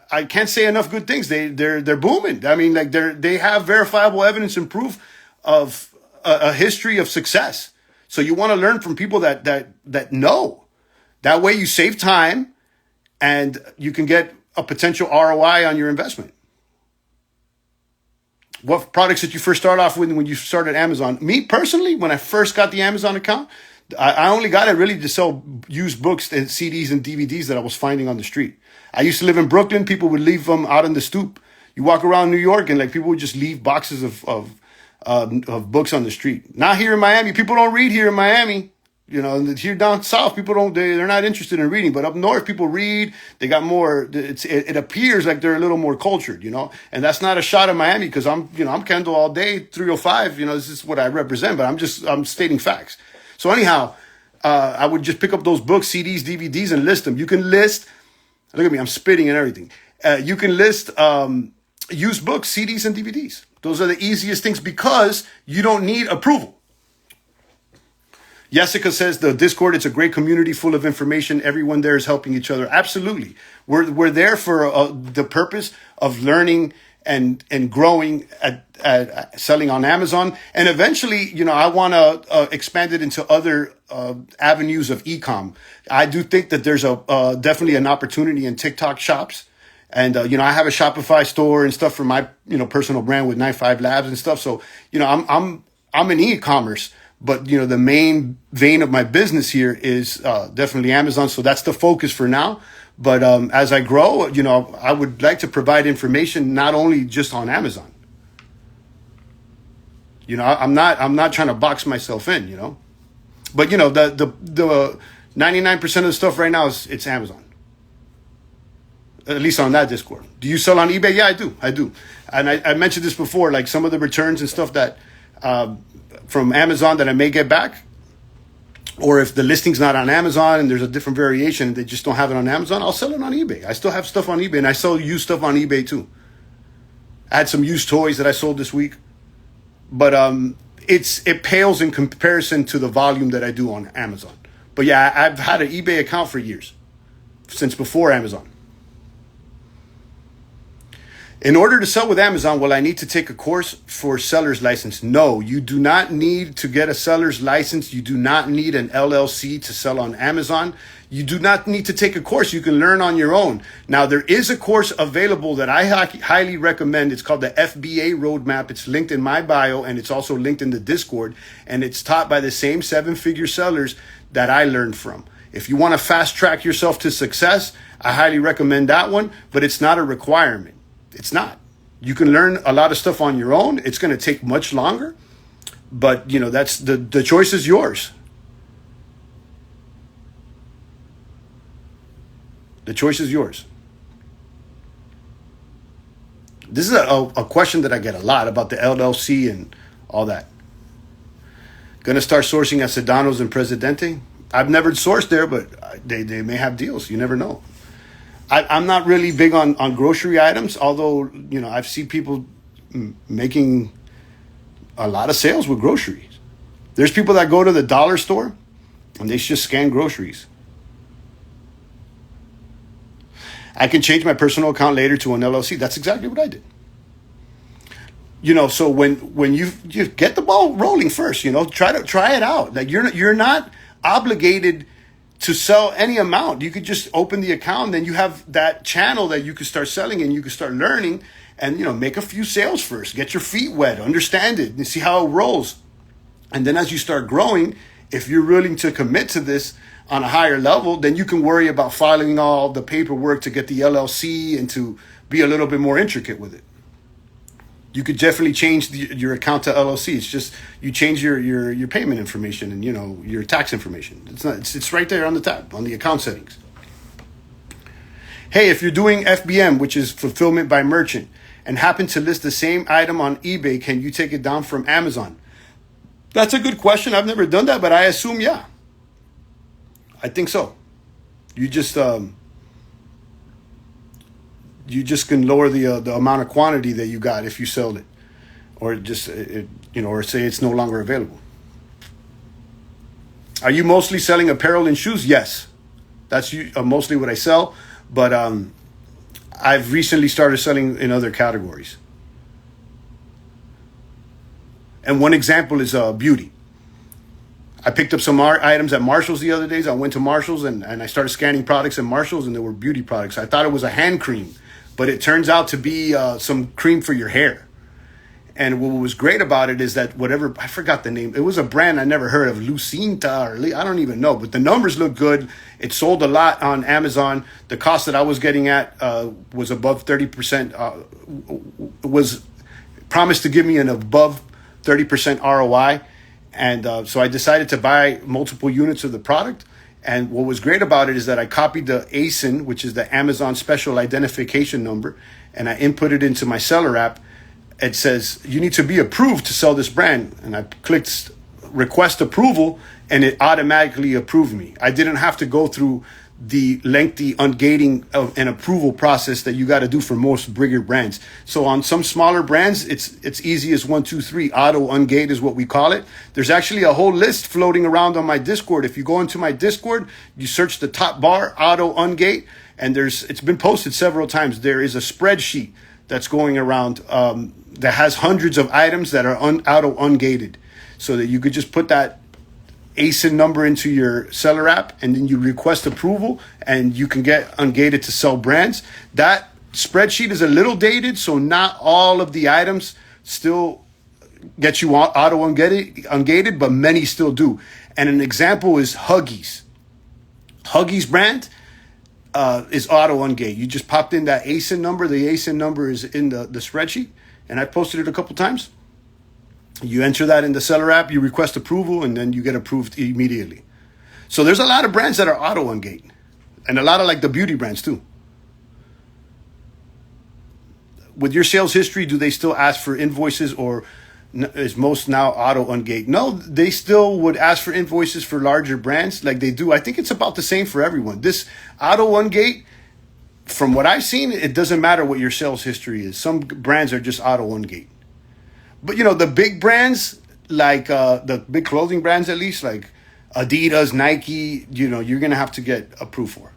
I can't say enough good things. They're booming. I mean, like they have verifiable evidence and proof of a history of success. So you want to learn from people that know. That way you save time and you can get a potential ROI on your investment. What products did you first start off with when you started Amazon? Me personally, when I first got the Amazon account, I only got it really to sell used books and CDs and DVDs that I was finding on the street. I used to live in Brooklyn. People would leave them out on the stoop. You walk around New York and like people would just leave boxes of books on the street. Not here in Miami. People don't read here in Miami. You know, here down south, people they're not interested in reading. But up north, people read. They got more. It appears like they're a little more cultured, you know. And that's not a shot at Miami because I'm Kendall all day, 305. You know, this is what I represent. But I'm stating facts. So anyhow, I would just pick up those books, CDs, DVDs, and list them. You can list. Look at me, I'm spitting and everything. You can list used books, CDs, and DVDs. Those are the easiest things because you don't need approval. Jessica says the Discord, it's a great community full of information. Everyone there is helping each other. Absolutely. We're there for the purpose of learning and growing at selling on Amazon. And eventually, you know, I want to expand it into other avenues of e-com. I do think that there's definitely an opportunity in TikTok shops. And, you know, I have a Shopify store and stuff for my, you know, personal brand with 95 Labs and stuff. So, you know, I'm in e-commerce, but, you know, the main vein of my business here is definitely Amazon. So that's the focus for now. But as I grow, you know, I would like to provide information not only just on Amazon. You know, I'm not trying to box myself in, you know. But, you know, the 99% of the stuff right now it's Amazon. At least on that Discord. Do you sell on eBay? Yeah, I do. And I mentioned this before, like some of the returns and stuff that from Amazon that I may get back. Or if the listing's not on Amazon and there's a different variation, they just don't have it on Amazon, I'll sell it on eBay. I still have stuff on eBay, and I sell used stuff on eBay too. I had some used toys that I sold this week. But it pales in comparison to the volume that I do on Amazon. But yeah, I've had an eBay account for years, since before Amazon. In order to sell with Amazon, will I need to take a course for seller's license? No, you do not need to get a seller's license. You do not need an LLC to sell on Amazon. You do not need to take a course. You can learn on your own. Now, there is a course available that I highly recommend. It's called the FBA Roadmap. It's linked in my bio, and it's also linked in the Discord. And it's taught by the same 7-figure sellers that I learned from. If you want to fast track yourself to success, I highly recommend that one, but it's not a requirement. It's not. You can learn a lot of stuff on your own. It's going to take much longer, but that's the choice is yours. The choice is yours. This is a question that I get a lot about the LLC and all that. Going to start sourcing at Sedano's and Presidente. I've never sourced there, but they may have deals. You never know. I'm not really big on grocery items, although, I've seen people making a lot of sales with groceries. There's people that go to the dollar store and they just scan groceries. I can change my personal account later to an LLC. That's exactly what I did. So when you get the ball rolling first, try it out. Like you're not obligated to sell any amount. You could just open the account, and then you have that channel that you could start selling, and you could start learning and, make a few sales first, get your feet wet, understand it, and see how it rolls. And then as you start growing, if you're willing to commit to this on a higher level, then you can worry about filing all the paperwork to get the LLC and to be a little bit more intricate with it. You could definitely change your account to LLC. It's just you change your payment information and your tax information. It's right there on the tab on the account settings. Hey, if you're doing FBM, which is fulfillment by merchant, and happen to list the same item on eBay, can you take it down from Amazon? That's a good question. I've never done that, but I assume yeah. I think so. You just can lower the amount of quantity that you got if you sell it, or or say it's no longer available. Are you mostly selling apparel and shoes? Yes, that's mostly what I sell. But I've recently started selling in other categories. And one example is beauty. I picked up some items at Marshall's the other days. I went to Marshall's and I started scanning products at Marshall's, and there were beauty products. I thought it was a hand cream, but it turns out to be some cream for your hair. And what was great about it is that I forgot the name. It was a brand I never heard of, Lucinta, or I don't even know. But the numbers look good. It sold a lot on Amazon. The cost that I was getting at was above 30%. Was promised to give me an above 30% ROI. And so I decided to buy multiple units of the product. And what was great about it is that I copied the ASIN, which is the Amazon Special Identification Number, and I input it into my seller app. It says, you need to be approved to sell this brand. And I clicked request approval, and it automatically approved me. I didn't have to go through the lengthy ungating of an approval process that you got to do for most bigger brands. So on some smaller brands, it's easy as 1, 2, 3. Auto ungate is what we call it. There's actually a whole list floating around on my Discord. If you go into my Discord, you search the top bar, auto ungate, and it's been posted several times. There is a spreadsheet that's going around that has hundreds of items that are auto ungated, so that you could just put that ASIN number into your seller app, and then you request approval, and you can get ungated to sell brands. That spreadsheet is a little dated, so not all of the items still get you auto ungated, but many still do. And an example is Huggies. Huggies brand is auto ungate. You just popped in that ASIN number. The ASIN number is in the spreadsheet, and I posted it a couple times. You enter that in the seller app, you request approval, and then you get approved immediately. So there's a lot of brands that are auto ungate, and a lot of like the beauty brands too. With your sales history, do they still ask for invoices, or is most now auto ungate? No, they still would ask for invoices for larger brands like they do. I think it's about the same for everyone. This auto ungate, from what I've seen, it doesn't matter what your sales history is. Some brands are just auto ungate. But, the big brands, like the big clothing brands, at least like Adidas, Nike, you're gonna have to get approved for.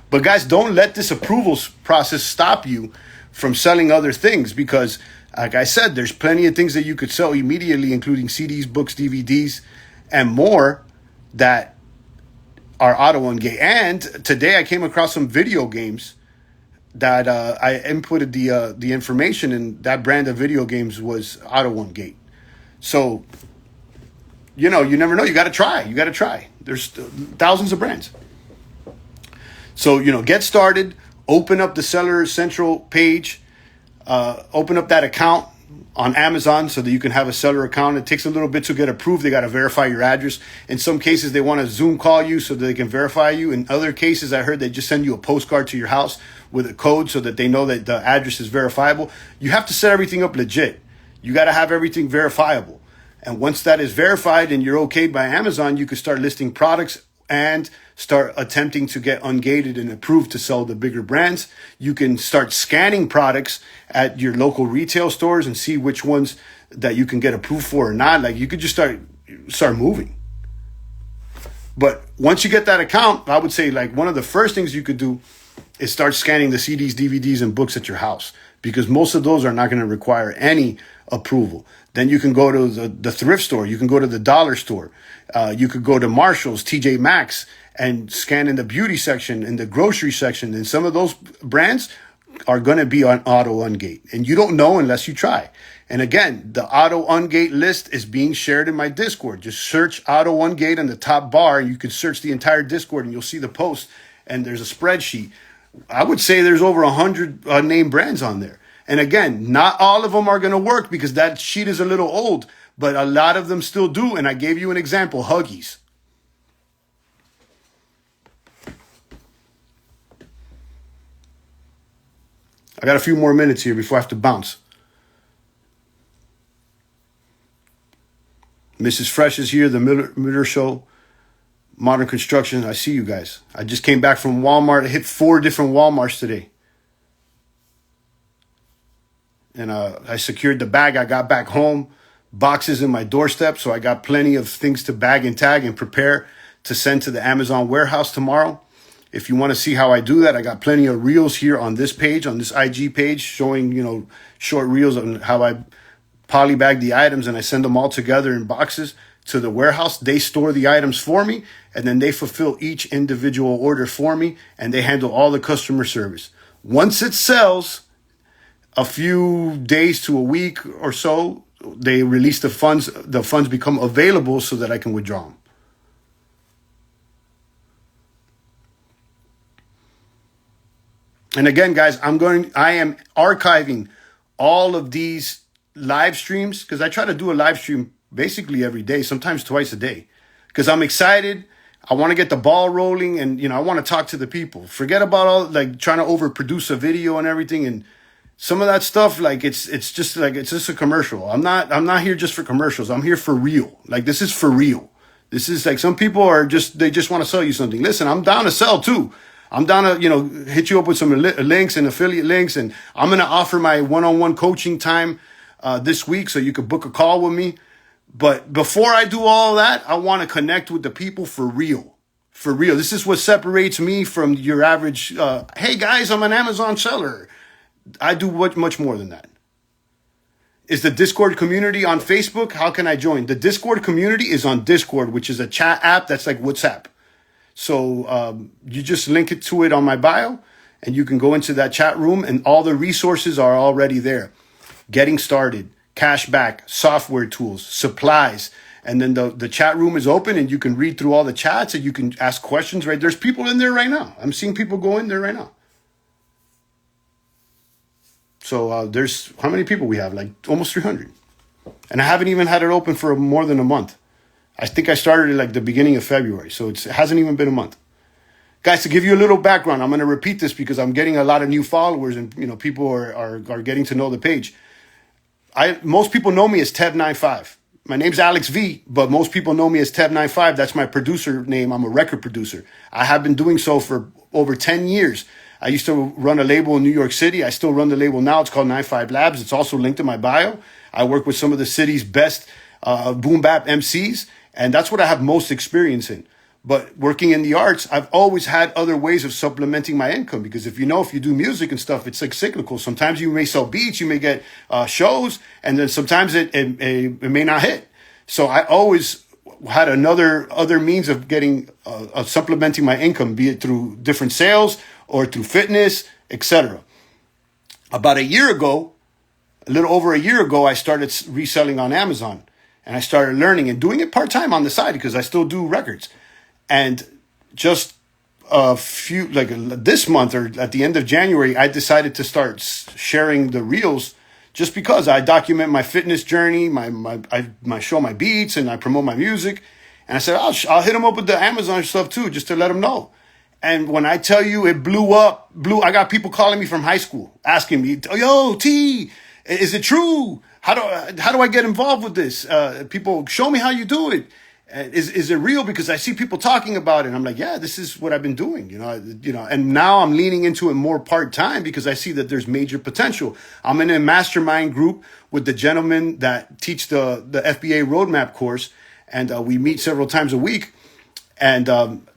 But guys, don't let this approvals process stop you from selling other things, because like I said, there's plenty of things that you could sell immediately, including CDs, books, DVDs, and more that are AutoUngate. And today I came across some video games that I inputted the information, and that brand of video games was AutoUngate. So, you never know. You got to try. There's thousands of brands. So, get started. Open up the Seller Central page. Open up that account on Amazon so that you can have a seller account. It takes a little bit to get approved. They got to verify your address. In some cases, they want to Zoom call you so that they can verify you. In other cases, I heard they just send you a postcard to your house with a code so that they know that the address is verifiable. You have to set everything up legit. You got to have everything verifiable. And once that is verified and you're okayed by Amazon, you can start listing products and start attempting to get ungated and approved to sell the bigger brands. You can start scanning products at your local retail stores and see which ones that you can get approved for or not. Like, you could just start moving. But once you get that account, I would say like one of the first things you could do is start scanning the CDs, DVDs, and books at your house, because most of those are not going to require any approval. Then you can go to the thrift store. You can go to the dollar store. You could go to Marshall's, TJ Maxx, and scan in the beauty section, in the grocery section. And some of those brands are going to be on AutoUngate. And you don't know unless you try. And again, the AutoUngate list is being shared in my Discord. Just search AutoUngate on the top bar. You can search the entire Discord and you'll see the post. And there's a spreadsheet. I would say there's over 100 named brands on there. And again, not all of them are going to work because that sheet is a little old, but a lot of them still do. And I gave you an example, Huggies. I got a few more minutes here before I have to bounce. Mrs. Fresh is here, the Miller Show, Modern Construction. I see you guys. I just came back from Walmart. I hit 4 different Walmarts today. And I secured the bag. I got back home, boxes in my doorstep. So I got plenty of things to bag and tag and prepare to send to the Amazon warehouse tomorrow. If you want to see how I do that, I got plenty of reels here on this page, on this IG page, showing, short reels on how I polybag the items, and I send them all together in boxes to the warehouse. They store the items for me, and then they fulfill each individual order for me, and they handle all the customer service. Once it sells, a few days to a week or so, they release the funds. The funds become available so that I can withdraw them. And again, guys, I am archiving all of these live streams, because I try to do a live stream basically every day, sometimes twice a day, because I'm excited. I want to get the ball rolling, and I want to talk to the people. Forget about all like trying to overproduce a video and everything, and some of that stuff. Like it's just a commercial. I'm not here just for commercials. I'm here for real. Like, this is for real. This is like, some people they just want to sell you something. Listen, I'm down to sell too. I'm down to, hit you up with some links and affiliate links. And I'm going to offer my one-on-one coaching time this week so you could book a call with me. But before I do all that, I want to connect with the people for real. For real. This is what separates me from your average, hey guys, I'm an Amazon seller. I do much more than that. Is the Discord community on Facebook? How can I join? The Discord community is on Discord, which is a chat app that's like WhatsApp. So you just link it to it on my bio, and you can go into that chat room, and all the resources are already there. Getting started, cashback, software tools, supplies. And then the chat room is open, and you can read through all the chats, and you can ask questions, right? There's people in there right now. I'm seeing people go in there right now. So there's, how many people we have? Like almost 300. And I haven't even had it open for more than a month. I think I started it like the beginning of February, so it hasn't even been a month. Guys, to give you a little background, I'm going to repeat this because I'm getting a lot of new followers, and people are getting to know the page. Most people know me as Tev95. My name's Alex V, but most people know me as Tev95. That's my producer name. I'm a record producer. I have been doing so for over 10 years. I used to run a label in New York City. I still run the label now. It's called 95 Labs. It's also linked in my bio. I work with some of the city's best boom bap MCs, and that's what I have most experience in. But working in the arts, I've always had other ways of supplementing my income, because if you do music and stuff, it's like cyclical. Sometimes you may sell beats, you may get shows, and then sometimes it may not hit. So I always had other means of getting supplementing my income, be it through different sales or through fitness, etc. About a little over a year ago, I started reselling on Amazon, and I started learning and doing it part-time on the side because I still do records. And just this month or at the end of January, I decided to start sharing the reels, just because I document my fitness journey, my show my beats, and I promote my music. And I said, I'll hit them up with the Amazon stuff too, just to let them know. And when I tell you it blew up, I got people calling me from high school asking me, yo, T, is it true? How do I get involved with this? People, show me how you do it. Is it real? Because I see people talking about it. And I'm like, yeah, this is what I've been doing, and now I'm leaning into it more part-time because I see that there's major potential. I'm in a mastermind group with the gentlemen that teach the FBA roadmap course. And we meet several times a week. And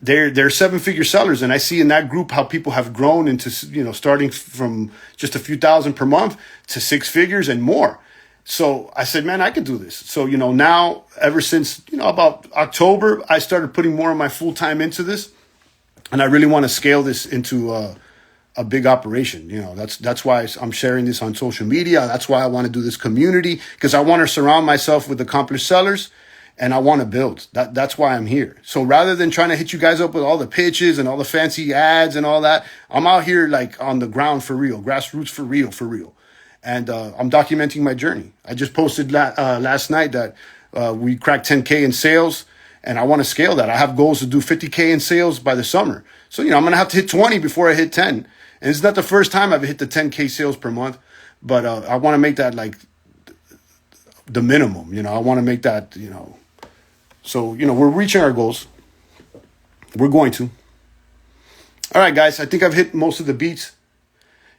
they're 7-figure sellers, and I see in that group how people have grown into, starting from just a few thousand per month to 6 figures and more. So I said, man, I can do this. So now, ever since about October, I started putting more of my full time into this, and I really want to scale this into a big operation. That's why I'm sharing this on social media. That's why I want to do this community, because I want to surround myself with accomplished sellers. And I want to build. That's why I'm here. So rather than trying to hit you guys up with all the pitches and all the fancy ads and all that, I'm out here like on the ground for real, grassroots for real. And I'm documenting my journey. I just posted last night that we cracked 10K in sales, and I want to scale that. I have goals to do 50K in sales by the summer. So, I'm going to have to hit 20 before I hit 10. And it's not the first time I've hit the 10K sales per month, but I want to make that like the minimum. I want to make that, So, we're reaching our goals. We're going to. All right, guys, I think I've hit most of the beats.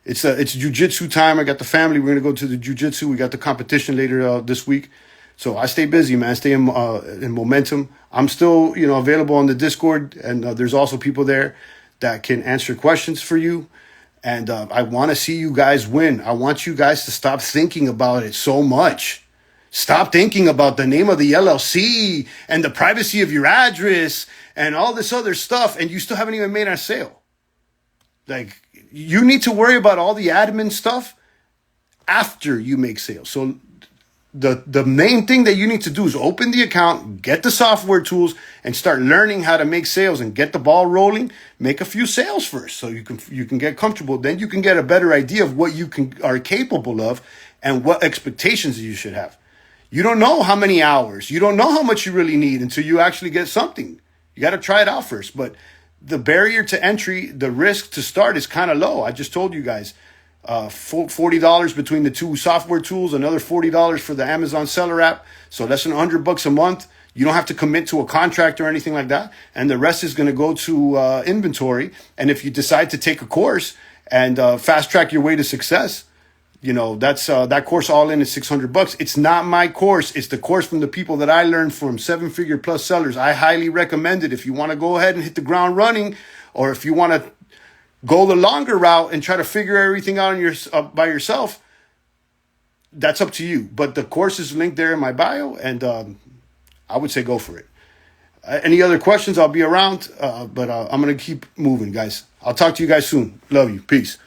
It's jiu-jitsu time. I got the family. We're going to go to the jiu-jitsu. We got the competition later this week. So I stay busy, man. Stay in momentum. I'm still, available on the Discord. And there's also people there that can answer questions for you. And I want to see you guys win. I want you guys to stop thinking about it so much. Stop thinking about the name of the LLC and the privacy of your address and all this other stuff, and you still haven't even made a sale. Like, you need to worry about all the admin stuff after you make sales. So the main thing that you need to do is open the account, get the software tools, and start learning how to make sales and get the ball rolling. Make a few sales first so you can get comfortable. Then you can get a better idea of what you are capable of and what expectations you should have. You don't know how many hours. You don't know how much you really need until you actually get something. You got to try it out first. But the barrier to entry, the risk to start is kind of low. I just told you guys, $40 between the two software tools, another $40 for the Amazon seller app. So less than $100 a month. You don't have to commit to a contract or anything like that. And the rest is going to go to inventory. And if you decide to take a course and fast track your way to success, that's that course all in is $600. It's not my course. It's the course from the people that I learned from, 7-figure plus sellers. I highly recommend it. If you want to go ahead and hit the ground running, or if you want to go the longer route and try to figure everything out by yourself, that's up to you. But the course is linked there in my bio, and I would say go for it. Any other questions? I'll be around, but I'm going to keep moving, guys. I'll talk to you guys soon. Love you. Peace.